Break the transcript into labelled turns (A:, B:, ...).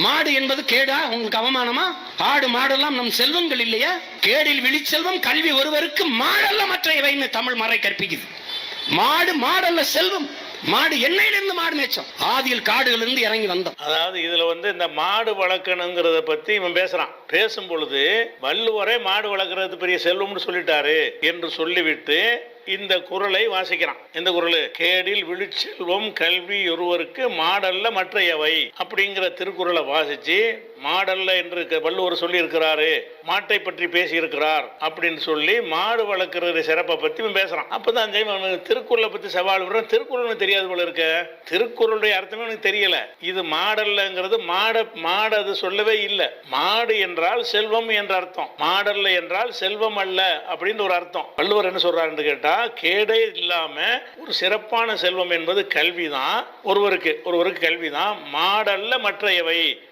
A: மாடு என்பது கேடா? உங்களுக்கு அவமானமா? ஆடு மாடெல்லாம் நம் செல்வங்கள் இல்லையா? கேடில் விழிச்செல்வம் கல்வி ஒருவருக்கு மாடல்ல மற்றையவைன்னு தமிழ் மறை கற்பிக்குது. மாடு மாடல்ல செல்வம். மாடு எண்ணெயிலிருந்து மாடு மேய்ச்சோம். ஆதியில் காடுகள் இருந்து இறங்கி வந்தோம்.
B: அதாவது இதுல இந்த மாடு வளர்க்கணுங்கிறத பத்தி இவன் பேசுறான். பேசும் பொழுது வள்ளுவரே மாடு வளர்க்கறது பெரிய செல்வம்னு சொல்லிட்டாரு என்று சொல்லிவிட்டு இந்த குறளை வாசிக்கிறான். இந்த குறள், கேடில் விழுச்செல்வம் கல்வி ஒருவருக்கு மாடல்ல மற்றையவை அப்படிங்கிற திருக்குறளை வாசிச்சு, மாடல்ல என்று வள்ளுவர் சொல்லி இருக்கிறாரு, மாட்டை பற்றி பேசி இருக்கிறார் அப்படின்னு சொல்லி மாடு வளர்க்கறது சிறப்பை பத்தி பேசுறான். அப்பதான் திருக்குறளை பத்தி சவால் விடுறான். திருக்குறள் தெரியாது போல இருக்க. திருக்குறளுடைய அர்த்தமே எனக்கு தெரியல. இது மாடல்லங்கிறது மாடு அது சொல்லவே இல்லை. மாடு என்றால் செல்வம் என்ற அர்த்தம், மாடல்ல என்றால் செல்வம் அல்ல அப்படின்னு ஒரு அர்த்தம். வள்ளுவர் என்ன சொல்றாருன்னு கேட்டா, கேடே இல்லாம ஒரு சிறப்பான செல்வம் என்பது கல்விதான். ஒருவருக்கு கல்விதான். மாடல்ல மற்றையவை